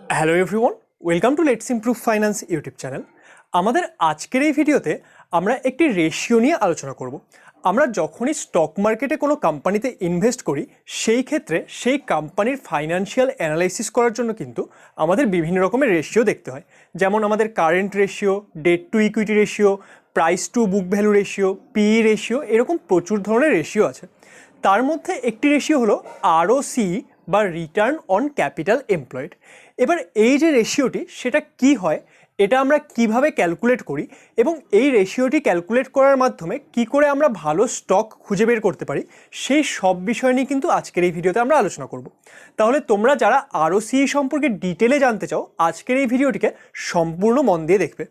Hello everyone, welcome to let's improve finance YouTube channel. আমাদের আজকের এই ভিডিওতে আমরা একটি রেশিও নিয়ে আলোচনা করব। আমরা যখনই স্টক মার্কেটে কোনো কোম্পানিতে ইনভেস্ট করি সেই ক্ষেত্রে সেই কোম্পানির ফাইন্যান্সিয়াল অ্যানালাইসিস করার জন্য কিন্তু আমাদের বিভিন্ন রকমের রেশিও দেখতে হয়। যেমন আমাদের current ratio, debt to equity ratio, price to book value ratio, PE ratio, এরকম প্রচুর ধরনের রেশিও আছে। তার মধ্যে একটি রেশিও হলো আরওসি বা রিটার্ন অন ক্যাপিটাল এমপ্লয়েড। এবার এই যে রেশিওটি সেটা কি হয়, এটা আমরা কিভাবে ক্যালকুলেট করি এবং এই রেশিওটি ক্যালকুলেট করার মাধ্যমে কি করে আমরা ভালো স্টক খুঁজে বের করতে পারি, সেই সব বিষয় নিয়ে কিন্তু আজকের এই ভিডিওতে আমরা আলোচনা করব। তাহলে তোমরা যারা আরওসি সম্পর্কে ডিটেলে জানতে চাও, আজকের এই ভিডিওটিকে সম্পূর্ণ মন দিয়ে দেখবে।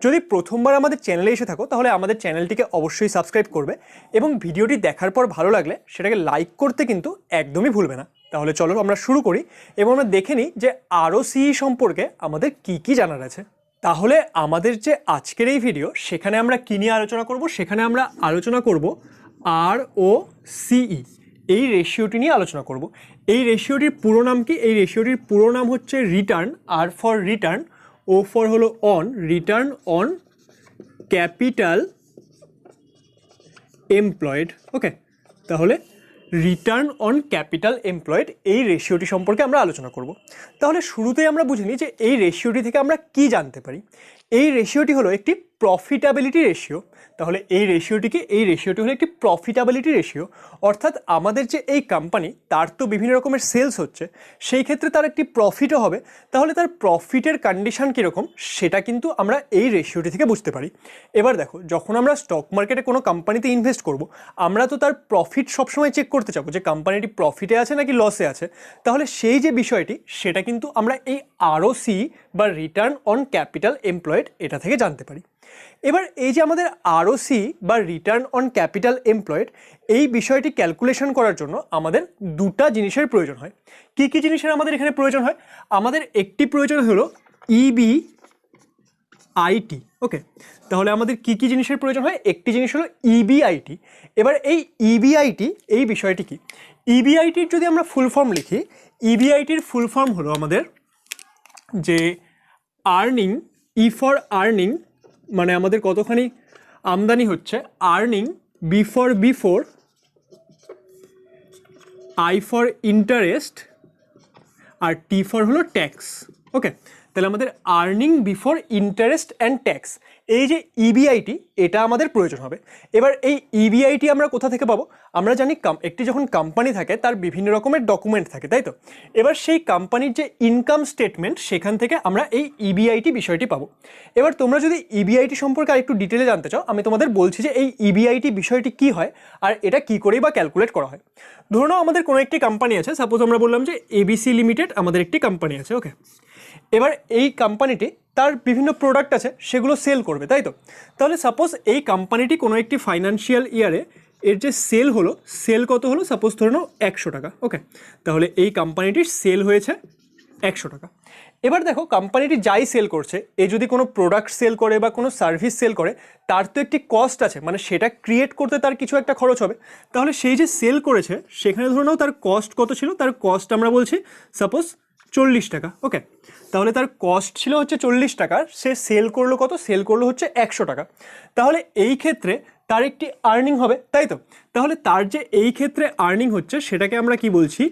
যদি প্রথমবার আমাদের চ্যানেলে এসে থাকো তাহলে আমাদের চ্যানেলটিকে অবশ্যই সাবস্ক্রাইব করবে এবং ভিডিওটি দেখার পর ভালো লাগলে সেটাকে লাইক করতে কিন্তু একদমই ভুলবে না। তাহলে চলো আমরা শুরু করি এবং আমরা দেখে নিই যে আরওসি সম্পর্কে আমাদের কি কি জানার আছে। তাহলে আমাদের যে আজকের এই ভিডিও, সেখানে আমরা কী নিয়ে আলোচনা করব? সেখানে আমরা আলোচনা করব আরওসিই, এই রেশিওটি নিয়ে আলোচনা করব। এই রেশিওটির পুরো নাম কি? এই রেশিওটির পুরো নাম হচ্ছে return, R for return, O for হলো on, return on capital employed. Okay, তাহলে রিটার্ন অন ক্যাপিটাল এমপ্লয়েড এই রেশিওটি সম্পর্কে আমরা আলোচনা করব। তাহলে শুরুতেই আমরা বুঝে নিই যে এই রেশিওটি থেকে আমরা কি জানতে পারি। এই রেশিওটি হলো একটি প্রফিটেবিলিটি রেশিও। তাহলে এই রেশিওটি হলো একটি প্রফিটেবিলিটি রেশিও, অর্থাৎ আমাদের যে এই কোম্পানি, তার তো বিভিন্ন রকমের সেলস হচ্ছে, সেই ক্ষেত্রে তার একটি প্রফিটও হবে। তাহলে তার প্রফিটের কন্ডিশন কীরকম সেটা কিন্তু আমরা এই রেশিওটি থেকে বুঝতে পারি। এবার দেখো, যখন আমরা স্টক মার্কেটে কোনো কোম্পানিতে ইনভেস্ট করব, আমরা তো তার প্রফিট সবসময় চেক করতে চাবো যে কোম্পানিটি প্রফিটে আছে নাকি লসে আছে। তাহলে সেই যে বিষয়টি, সেটা কিন্তু আমরা এই আরওসি বা রিটার্ন অন ক্যাপিটাল এমপ্লয়েড এটা থেকে জানতে পারি। এবার এই যে আমাদের আরওসি বা রিটার্ন অন ক্যাপিটাল এমপ্লয়েড, এই বিষয়টি ক্যালকুলেশন করার জন্য আমাদের দুটা জিনিসের প্রয়োজন হয়। কি কি জিনিসের আমাদের এখানে প্রয়োজন হয়? আমাদের একটি প্রয়োজন হলো ইবিআইটি। ওকে, তাহলে আমাদের কি কি জিনিসের প্রয়োজন হয়? একটি জিনিস হলো ইবিআইটি। এবার এই ইবিআইটি, এই বিষয়টি কি? ইবিআইটির যদি আমরা ফুল ফর্ম লিখি, ইবিআইটির ফুল ফর্ম হলো আমাদের যে আর্নিং, ই ফর আর্নিং, মানে আমাদের কতখানি আমদানি হচ্ছে, earning, before, I for interest, আর টি ফর হলো ট্যাক্স। ওকে, তাহলে আমাদের earning before interest and tax, এই যে ইবিআইটি, এটা আমাদের প্রয়োজন হবে। এবার এই ইবিআইটি আমরা কোথা থেকে পাবো? আমরা জানি একটি যখন কোম্পানি থাকে তার বিভিন্ন রকমের ডকুমেন্ট থাকে, তাই তো? এবার সেই কোম্পানির যে ইনকাম স্টেটমেন্ট, সেখান থেকে আমরা এই ইবিআইটি বিষয়টি পাবো। এবার তোমরা যদি ইবিআইটি সম্পর্কে আরেকটু ডিটেলে জানতে চাও, আমি তোমাদের বলছি যে এই ইবিআইটি বিষয়টি কি হয় আর এটা কি করেই বা ক্যালকুলেট করা হয়। ধরো নাও আমাদের কোনো একটি কোম্পানি আছে, সাপোজ আমরা বললাম যে এবিসি লিমিটেড আমাদের একটি কোম্পানি আছে। ওকে, এবার এই কোম্পানিটি তার বিভিন্ন প্রোডাক্ট আছে, সেগুলো সেল করবে, তাই তো? তাহলে সাপোজ এই কোম্পানিটি কোনো একটি ফাইন্যান্সিয়াল ইয়ারে এর যে সেল কত হলো? সাপোজ ধরে নাও 100 টাকা। ওকে, তাহলে এই কোম্পানিটির সেল হয়েছে 100 টাকা। এবার দেখো, কোম্পানিটি যাই সেল করছে, এ যদি কোনো প্রোডাক্ট সেল করে বা কোনো সার্ভিস সেল করে, তার তো একটি কস্ট আছে, মানে সেটা ক্রিয়েট করতে তার কিছু একটা খরচ হবে। তাহলে সেই যে সেল করেছে, সেখানে ধরে নাও তার কস্ট কত ছিল? তার কস্ট আমরা বলছি সাপোজ 40 টাকা। ওকে, তাহলে তার কস্ট ছিল হচ্ছে 40 টাকা, সে সেল করলো কত? সেল করলো হচ্ছে 100 টাকা। তাহলে এই ক্ষেত্রে তার একটি আর্নিং হবে, তাই তো? তাহলে তার যে এই ক্ষেত্রে আর্নিং হচ্ছে, সেটাকে আমরা কি বলছি?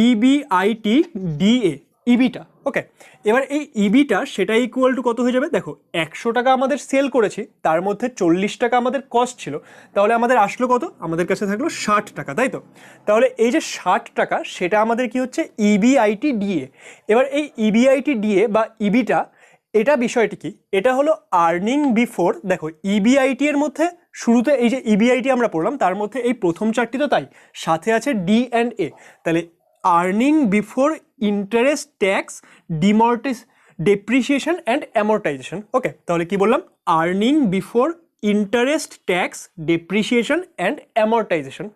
EBIT DA, ইবিটা। ওকে, এবার এই ইবিটা সেটা ইকুয়াল টু কত হয়ে যাবে? দেখো, 100 টাকা আমাদের সেল করেছি, তার মধ্যে 40 টাকা আমাদের কস্ট ছিল, তাহলে আমাদের আসলো কত? আমাদের কাছে থাকলো 60 টাকা, তাই তো? তাহলে এই যে 60 টাকা, সেটা আমাদের কি হচ্ছে? EBIT DA. এবার এই ইবিআইটি ডিএ বা ইবিটা, এটা বিষয়টি কি? এটা হলো আর্নিং বিফোর। দেখো, ইবিআইটি এর মধ্যে শুরুতে এই যে ইবিআইটি আমরা পড়লাম, তার মধ্যে এই প্রথম চারটি তো তাই, সাথে আছে ডি অ্যান্ড এ। তাহলে earning before interest, tax, depreciation and amortisation. Okay, তাহলে কি বললাম? Earning before interest, tax, depreciation and amortisation.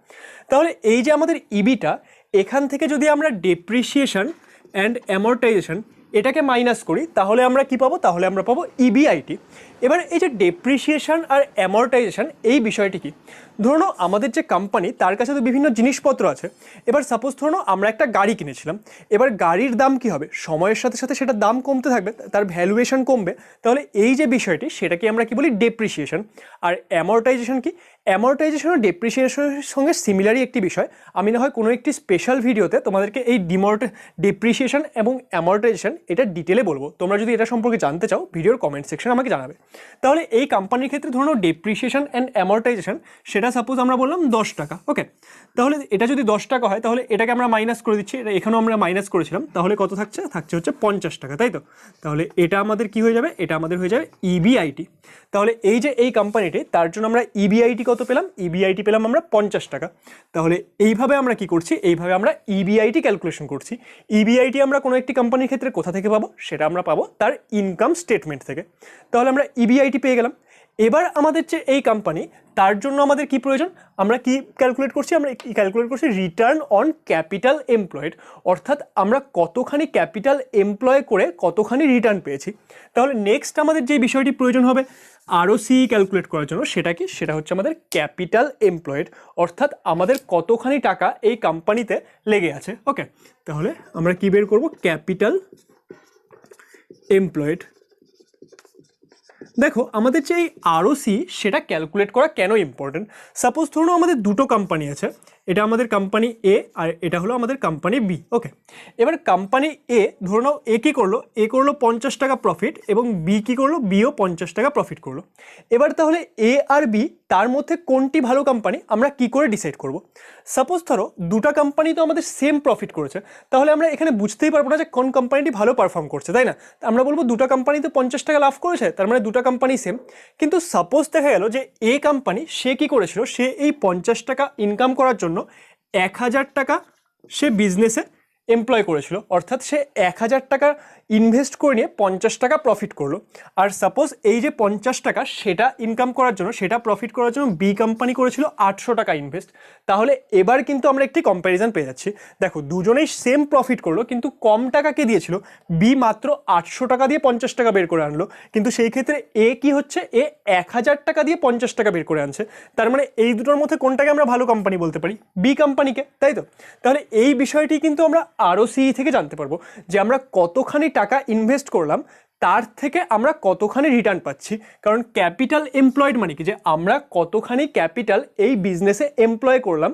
তাহলে এই যে আমাদের ইবিটা, এখান থেকে যদি আমরা ডেপ্রিসিয়েশন অ্যান্ড অ্যামorটাইজেশন এটাকে মাইনাস করি তাহলে আমরা কি পাবো, তাহলে আমরা পাবো ইবিআইটি। এবার এই যে ডেপ্রিসিয়েশন আর অ্যামর্টাইজেশন এই বিষয়টি কি, ধরো নাও আমাদের যে কোম্পানি তার কাছে তো বিভিন্ন জিনিসপত্র আছে। এবার সাপোজ ধরো নাও আমরা একটা গাড়ি কিনেছিলাম, এবার গাড়ির দাম কি হবে, সময়ের সাথে সাথে সেটার দাম কমতে থাকবে, তার ভ্যালুয়েশন কমবে, তাহলে এই যে বিষয়টি সেটাকে আমরা কি বলি ডেপ্রিসিয়েশন। আর অ্যামর্টাইজেশন কি, অ্যামর্টাইজেশন ও ডেপ্রিসিয়েশনের সঙ্গে সিমিলারই একটি বিষয়। আমি না হয় কোনো একটি স্পেশাল ভিডিওতে তোমাদেরকে এই ডেপ্রিসিয়েশন এবং অ্যামর্টাইজেশন এটা ডিটেলে বলবো। তোমরা যদি এটা সম্পর্কে জানতে চাও ভিডিওর কমেন্ট সেকশনে আমাকে জানাবে। তাহলে এই কোম্পানির ক্ষেত্রে ধরো ডেপ্রিসিয়েশন অ্যান্ড অ্যামর্টাইজেশন সেটা সাপোজ আমরা বললাম 10 টাকা, ওকে। তাহলে এটা যদি 10 টাকা হয় তাহলে এটাকে আমরা মাইনাস করে দিচ্ছি, এটা এখানেও আমরা মাইনাস করেছিলাম, তাহলে কত থাকছে হচ্ছে 50 টাকা, তাই তো। তাহলে এটা আমাদের কি হয়ে যাবে, এটা আমাদের হয়ে যাবে ইবিআইটি। তাহলে এই যে এই কোম্পানিটি তার জন্য আমরা ইবিআইটি কত পেলাম, ইবিআইটি পেলাম আমরা 50 টাকা। তাহলে এইভাবে আমরা কি করছি, এইভাবে আমরা ইবিআইটি ক্যালকুলেশন করছি। ইবিআইটি আমরা কোনো একটি কোম্পানির ক্ষেত্রে কোথা থেকে পাবো, সেটা আমরা পাবো তার ইনকাম স্টেটমেন্ট থেকে। তাহলে আমরা ইবিআইটি পেয়ে গেলাম। এবার আমাদের যে এই কোম্পানি তার জন্য আমাদের কি প্রয়োজন, আমরা কি ক্যালকুলেট করছি, আমরা ক্যালকুলেট করছি রিটার্ন অন ক্যাপিটাল এমপ্লয়েড, অর্থাৎ আমরা কতখানি ক্যাপিটাল এমপ্লয় করে কতখানি রিটার্ন পেয়েছি। তাহলে নেক্সট আমাদের যে বিষয়টি প্রয়োজন হবে আরওসি ক্যালকুলেট করার জন্য, সেটা কি, সেটা হচ্ছে আমাদের ক্যাপিটাল এমপ্লয়েড, অর্থাৎ আমাদের কতখানি টাকা এই কোম্পানিতে লেগে আছে, ওকে। তাহলে আমরা কি বের করব, ক্যাপিটাল এমপ্লয়েড। দেখো আমাদের যে এই আরওসি সেটা ক্যালকুলেট করা কেন ইম্পর্টেন্ট, সাপোজ ধরুন আমাদের দুটো কোম্পানি আছে, এটা আমাদের কোম্পানি এ আর এটা হলো আমাদের কোম্পানি বি, ওকে। এবার কোম্পানি এ ধরে নাও এ কী করলো, এ করলো 50 টাকা প্রফিট এবং বি কী করলো, বিও 50 টাকা প্রফিট করলো। এবার তাহলে এ আর বি তার মধ্যে কোনটি ভালো কোম্পানি আমরা কি করে ডিসাইড করব। সাপোজ ধরো দুটা কোম্পানি তো আমাদের সেম প্রফিট করেছে, তাহলে আমরা এখানে বুঝতেই পারবো না যে কোন কোম্পানিটি ভালো পারফর্ম করছে, তাই না। আমরা বলবো দুটা কোম্পানি তো 50 টাকা লাভ করেছে, তার মানে দুটা কোম্পানি সেম। কিন্তু সাপোজ দেখা গেল যে এ কোম্পানি সে কি করেছিল, সে এই 50 টাকা ইনকাম করার জন্য 1000 টাকা সে বিজনেসে এমপ্লয় করেছিল, অর্থাৎ সে 1000 টাকা ইনভেস্ট করে নিয়ে 50 টাকা প্রফিট করলো। আর সাপোজ এই যে 50 টাকা সেটা ইনকাম করার জন্য, সেটা প্রফিট করার জন্য বি কোম্পানি করেছিল 800 টাকা ইনভেস্ট। তাহলে এবার কিন্তু আমরা একটি কম্প্যারিজন পেয়ে যাচ্ছি। দেখো দুজনেই সেম প্রফিট করলো, কিন্তু কম টাকা কে দিয়েছিল, বি মাত্র 800 টাকা দিয়ে 50 টাকা বের করে আনলো, কিন্তু সেই ক্ষেত্রে এ কি হচ্ছে, এ 1000 টাকা দিয়ে 50 টাকা বের করে আনছে। তার মানে এই দুটোর মধ্যে কোনটাকে আমরা ভালো কোম্পানি বলতে পারি, বি কোম্পানিকে, তাই তো। তাহলে এই বিষয়টি কিন্তু আমরা আরওসি থেকে জানতে পারবো যে আমরা কতখানি টাকা ইনভেস্ট করলাম তার থেকে আমরা কতখানি রিটার্ন পাচ্ছি। কারণ ক্যাপিটাল এমপ্লয়েড মানে কি, যে আমরা কতখানি ক্যাপিটাল এই বিজনেসে এমপ্লয় করলাম,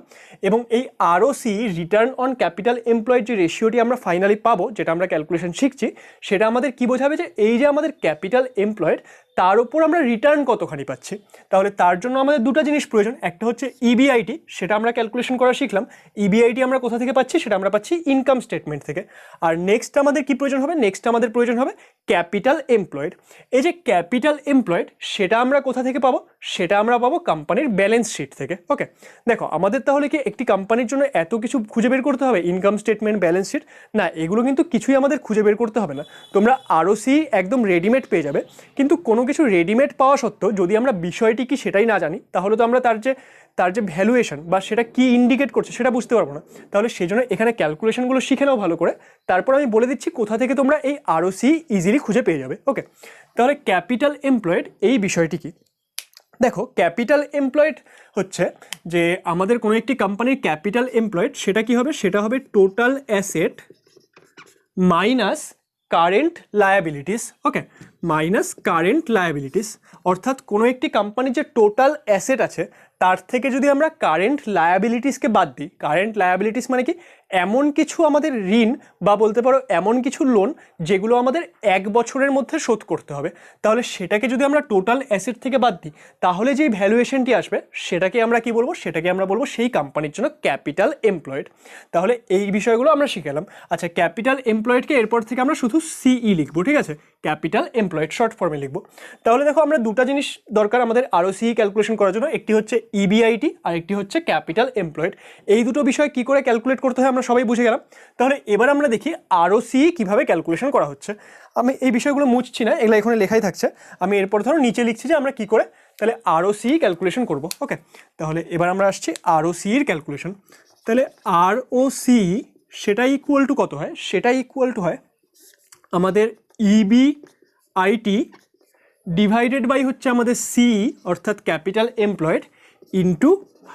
এবং এই ROC return on capital employed যে রেশিওটি আমরা ফাইনালি পাবো, যেটা আমরা ক্যালকুলেশন শিখছি, সেটা আমাদের কি বোঝাবে যে এই যে আমাদের ক্যাপিটাল এমপ্লয়েড তার উপর আমরা রিটার্ন কতখানি পাচ্ছি। তাহলে তার জন্য আমাদের দুটো জিনিস প্রয়োজন, একটা হচ্ছে ইবিআইটি, সেটা আমরা ক্যালকুলেশন করা শিখলাম। ইবিআইটি আমরা কোথা থেকে পাচ্ছি, সেটা আমরা পাচ্ছি ইনকাম স্টেটমেন্ট থেকে। আর নেক্সট আমাদের কি প্রয়োজন হবে, নেক্সট আমাদের প্রয়োজন হবে ক্যাপিটাল এমপ্লয়েড। এই যে ক্যাপিটাল এমপ্লয়েড সেটা আমরা কোথা থেকে পাবো, সেটা আমরা পাবো কোম্পানির ব্যালেন্স শিট থেকে, ওকে। দেখো আমাদের তাহলে কি একটি কোম্পানির জন্য এত কিছু খুঁজে বের করতে হবে, ইনকাম স্টেটমেন্ট, ব্যালেন্স শিট, না এগুলো কিন্তু কিছুই আমাদের খুঁজে বের করতে হবে না। তোমরা আরওসি একদম রেডিমেড পেয়ে যাবে। কিন্তু কোনো কিছু রেডিমেড পাওয়া সত্ত্বেও যদি আমরা বিষয়টি কি সেটাই না জানি, তাহলে তো আমরা তার যে ভ্যালুয়েশন বা সেটা কি ইন্ডিকেট করছে সেটা বুঝতে পারবো না। তাহলে সেই জন্য এখানে ক্যালকুলেশনগুলো শিখে নাও ভালো করে, তারপর আমি বলে দিচ্ছি কোথা থেকে তোমরা এই আরওসি ইজিলি খুঁজে পেয়ে যাবে, ওকে। তাহলে ক্যাপিটাল এমপ্লয়েড এই বিষয়টি কি, দেখো ক্যাপিটাল এমপ্লয়েড হচ্ছে যে আমাদের কোনো একটি কোম্পানির ক্যাপিটাল এমপ্লয়েড সেটা কি হবে, সেটা হবে total asset minus current liabilities, okay, minus current liabilities. অর্থাৎ কোনো একটি কোম্পানির যে টোটাল অ্যাসেট আছে তার থেকে যদি আমরা কারেন্ট লায়াবিলিটিসকে বাদ দিই, কারেন্ট লায়াবিলিটিস মানে কি, এমন কিছু আমাদের ঋণ বা বলতে পারো এমন কিছু লোন যেগুলো আমাদের 1 বছরের মধ্যে শোধ করতে হবে, তাহলে সেটাকে যদি আমরা টোটাল অ্যাসেট থেকে বাদ দিই তাহলে যেই ভ্যালুয়েশনটি আসবে সেটাকে আমরা কি বলবো, সেটাকে আমরা বলবো সেই কোম্পানির জন্য ক্যাপিটাল এমপ্লয়েড। তাহলে এই বিষয়গুলো আমরা শিখলাম। আচ্ছা ক্যাপিটাল এমপ্লয়েডকে এরপর থেকে আমরা শুধু সিই লিখবো, ঠিক আছে, ক্যাপিটাল এমপ্লয়েড শর্ট ফর্মে লিখবো। তাহলে দেখো আমরা দুটো জিনিস দরকার আমাদের আরওসি ক্যালকুলেশন করার জন্য, একটি হচ্ছে ইবিআইটি আর একটি হচ্ছে ক্যাপিটাল এমপ্লয়েড। এই দুটো বিষয় কি করে ক্যালকুলেট করতে হয় আমরা সবাই বুঝে গেলাম। তাহলে এবার আমরা দেখি আরওসি কিভাবে ক্যালকুলেশন করা হচ্ছে। আমি এই বিষয়গুলো মুছছি না, এগুলো এখানে লেখাই থাকছে। আমি এরপর ধরো নিচে লিখছি যে আমরা কি করে তাহলে আরওসি ক্যালকুলেশন করব, ওকে। তাহলে এবার আমরা আসছি আরওসি এর ক্যালকুলেশন। তাহলে আরওসি সেটা ইকুয়াল টু কত হয়, সেটা ইকুয়াল টু হয় আমাদের ইবিআইটি ডিভাইডেড বাই হচ্ছে আমাদের সি অর্থাৎ ক্যাপিটাল এমপ্লয়েড ইন্টু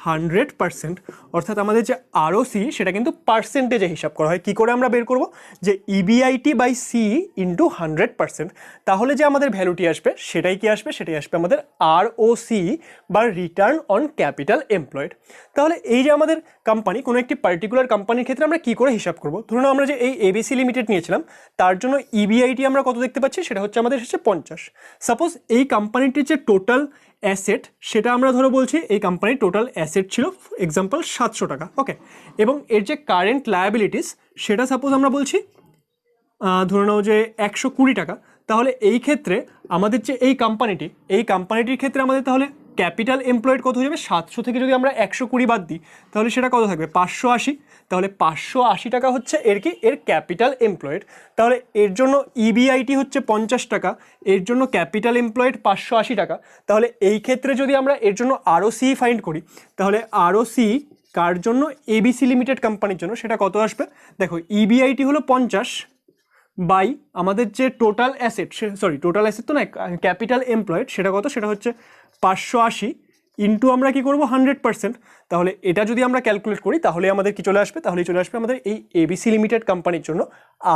100%, অর্থাৎ আমাদের যে আরওসি সেটা কিন্তু পার্সেন্টেজে হিসাব করা হয়। কী করে আমরা বের করব? যে ইবিআইটি বাই সি ইন্টু 100%, তাহলে যে আমাদের ভ্যালুটি আসবে সেটাই কি আসবে? সেটাই আসবে আমাদের আরওসি বা রিটার্ন অন ক্যাপিটাল এমপ্লয়েড। তাহলে এই যে আমাদের কোম্পানি, কোনো একটি পার্টিকুলার কোম্পানির ক্ষেত্রে আমরা কী করে হিসাব করব? ধরুন আমরা যে এই এবিসি লিমিটেড নিয়েছিলাম, তার জন্য ইবিআইটি আমরা কত দেখতে পাচ্ছি? সেটা হচ্ছে আমাদের হচ্ছে 50। সাপোজ এই কোম্পানিটির যে টোটাল অ্যাসেট সেটা আমরা ধরো বলছি এই কোম্পানির টোটাল অ্যাসেট ছিল এক্সাম্পল 700 টাকা, ওকে, এবং এর যে কারেন্ট লায়াবিলিটিস সেটা সাপোজ আমরা বলছি ধরে নাও যে 120 টাকা। তাহলে এই ক্ষেত্রে আমাদের যে এই কোম্পানিটির ক্ষেত্রে আমাদের তাহলে ক্যাপিটাল এমপ্লয়েড কত হয়ে যাবে? 700 থেকে যদি আমরা 120 বাদ দিই তাহলে সেটা কত থাকবে? 580। তাহলে 580 টাকা হচ্ছে এর ক্যাপিটাল এমপ্লয়েড। তাহলে এর জন্য ইবিআইটি হচ্ছে 50 টাকা, এর জন্য ক্যাপিটাল এমপ্লয়েড 580 টাকা। তাহলে এই ক্ষেত্রে যদি আমরা এর জন্য আরওসি ফাইন্ড করি, তাহলে আরওসি কার জন্য? এবিসি লিমিটেড কোম্পানির জন্য সেটা কত আসবে? দেখো ইবিআইটি হলো 50 বাই আমাদের যে টোটাল অ্যাসেট, টোটাল অ্যাসেট তো না, ক্যাপিটাল এমপ্লয়েড সেটা কত? সেটা হচ্ছে 580 ইন্টু আমরা কি করব? 100%। তাহলে এটা যদি আমরা ক্যালকুলেট করি তাহলে আমাদের কি চলে আসবে? তাহলেই চলে আসবে আমাদের এই এবিসি লিমিটেড কোম্পানির জন্য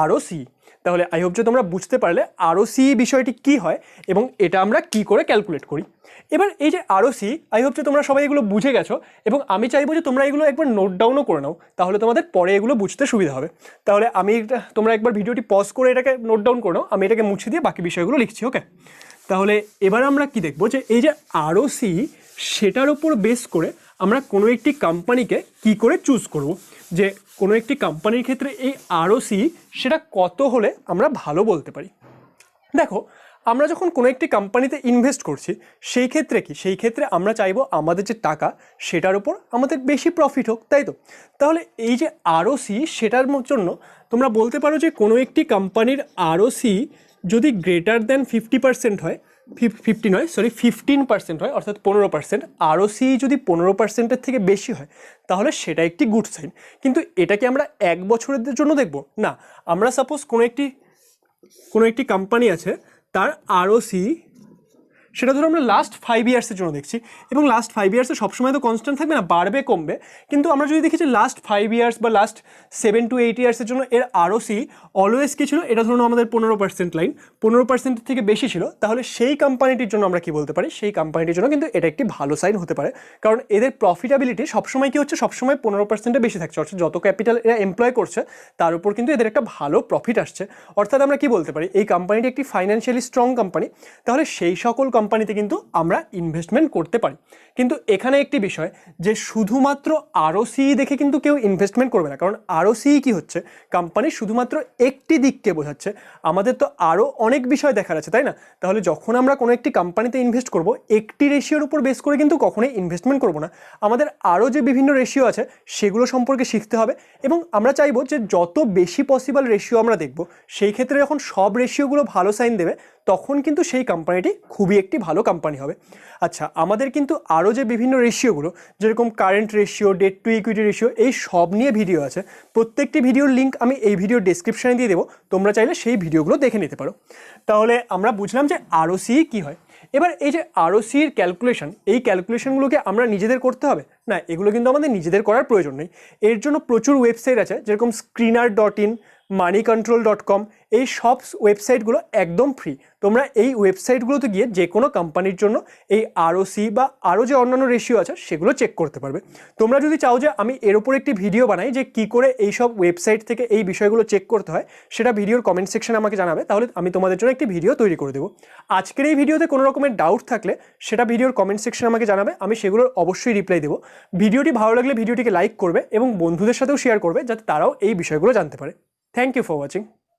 আরওসি। তাহলে আই হোপ যে তোমরা বুঝতে পারলে আরওসি বিষয়টি কি হয় এবং এটা আমরা কি করে ক্যালকুলেট করি। এবার এই যে আরওসি, আই হোপ যে তোমরা সবাই এগুলো বুঝে গেছো এবং আমি চাইবো যে তোমরা এগুলো একবার নোট ডাউনও করে নাও, তাহলে তোমাদের পরে এগুলো বুঝতে সুবিধা হবে। তাহলে তোমরা একবার ভিডিওটি পজ করে এটাকে নোট ডাউন করে নাও, আমি এটাকে মুছে দিয়ে বাকি বিষয়গুলো লিখছি, ওকে। তাহলে এবার আমরা কি দেখবো? যে এই যে আরওসি সেটার উপর বেস করে আমরা কোনো একটি কোম্পানিকে কি করে চুজ করব, যে কোনো একটি কোম্পানির ক্ষেত্রে এই আরওসি সেটা কত হলে আমরা ভালো বলতে পারি। দেখো আমরা যখন কোনো একটি কোম্পানিতে ইনভেস্ট করছি সেই ক্ষেত্রে আমরা চাইবো আমাদের যে টাকা সেটার উপর আমাদের বেশি প্রফিট হোক, তাই তো? তাহলে এই যে আরওসি সেটার জন্য তোমরা বলতে পারো যে কোনো একটি কোম্পানির আরওসি যদি গ্রেটার দ্যান 50% হয়, 15% হয়, অর্থাৎ 15%, আরওসি যদি 15%-এর থেকে বেশি হয় তাহলে সেটা একটি গুড সাইন। কিন্তু এটাকে আমরা 1 বছরের জন্য দেখব না। আমরা সাপোজ কোনো একটি কোম্পানি আছে, তার আরওসি সেটা ধরো আমরা লাস্ট 5 ইয়ার্সের জন্য দেখছি, এবং লাস্ট 5 ইয়ার্সে সবসময় তো কনস্ট্যান্ট থাকবে না, বাড়বে কমবে। কিন্তু আমরা যদি দেখি যে লাস্ট 5 ইয়ার্স বা লাস্ট 7 to 8 ইয়ার্সের জন্য এর আরওসি অলওয়েজ কী ছিল? এটা ধরুন আমাদের 15% লাইন, 15%-এর থেকে বেশি ছিল, তাহলে সেই কোম্পানিটির জন্য আমরা কি বলতে পারি? সেই কোম্পানিটির জন্য কিন্তু এটা একটি ভালো সাইন হতে পারে, কারণ এদের প্রফিটাবিলিটি সবসময় কি হচ্ছে? সবসময় 15%-এর বেশি থাকছে, অর্থাৎ যত ক্যাপিটাল এরা এমপ্লয় করছে তার উপর কিন্তু এদের একটা ভালো প্রফিট আসছে। অর্থাৎ আমরা কি বলতে পারি? এই কোম্পানিটি একটি ফাইন্যান্সিয়ালি স্ট্রং কোম্পানি, তাহলে সেই সকল কোম্পানিতে কিন্তু আমরা ইনভেস্টমেন্ট করতে পারি। কিন্তু এখানে একটি বিষয়, যে শুধুমাত্র আরওসি দেখে কিন্তু কেউ ইনভেস্টমেন্ট করবে না, কারণ আরওসি কি হচ্ছে? কোম্পানির শুধুমাত্র একটি দিককে বোঝাচ্ছে, আমাদের তো আরও অনেক বিষয় দেখার আছে, তাই না? তাহলে যখন আমরা কোনো একটি কোম্পানিতে ইনভেস্ট করব, একটি রেশিওর উপর বেস করে কিন্তু কখনোই ইনভেস্টমেন্ট করব না। আমাদের আরও যে বিভিন্ন রেশিও আছে সেগুলো সম্পর্কে শিখতে হবে, এবং আমরা চাইবো যে যত বেশি পসিবল রেশিও আমরা দেখব, সেই ক্ষেত্রে যখন সব রেশিওগুলো ভালো সাইন দেবে তখন কিন্তু সেই কোম্পানিটি খুবই একটি ভালো কোম্পানি হবে। আচ্ছা, আমাদের কিন্তু আরও যে বিভিন্ন রেশিওগুলো, যেরকম current ratio, debt to equity ratio, এই সব নিয়ে ভিডিও আছে। প্রত্যেকটি ভিডিওর লিঙ্ক আমি এই ভিডিওর ডেসক্রিপশানে দিয়ে দেবো, তোমরা চাইলে সেই ভিডিওগুলো দেখে নিতে পারো। তাহলে আমরা বুঝলাম যে আরওসি কী হয়। এবার এই যে আরওসির ক্যালকুলেশন, এই ক্যালকুলেশনগুলোকে আমরা নিজেদের করতে হবে না, এগুলো কিন্তু আমাদের নিজেদের করার প্রয়োজন নেই। এর জন্য প্রচুর ওয়েবসাইট আছে, যেরকম screener.in, moneycontrol.com, এই সব ওয়েবসাইটগুলো একদম ফ্রি। তোমরা এই ওয়েবসাইটগুলোতে গিয়ে যে কোনো কোম্পানির জন্য এই আরওসি বা আরও যে অন্যান্য রেশিও আছে সেগুলো চেক করতে পারবে। তোমরা যদি চাও যে আমি এর উপর একটি ভিডিও বানাই যে কী করে এই সব ওয়েবসাইট থেকে এই বিষয়গুলো চেক করতে হয়, সেটা ভিডিওর কমেন্ট সেকশনে আমাকে জানাবে, তাহলে আমি তোমাদের জন্য একটি ভিডিও তৈরি করে দেবো। আজকের এই ভিডিওতে কোনো রকমের ডাউট থাকলে সেটা ভিডিওর কমেন্ট সেকশনে আমাকে জানাবে, আমি সেগুলোর অবশ্যই রিপ্লাই দেবো। ভিডিওটি ভালো লাগলে ভিডিওটিকে লাইক করবে এবং বন্ধুদের সাথেও শেয়ার করবে, যাতে তারাও এই বিষয়গুলো জানতে পারে। Thank you for watching.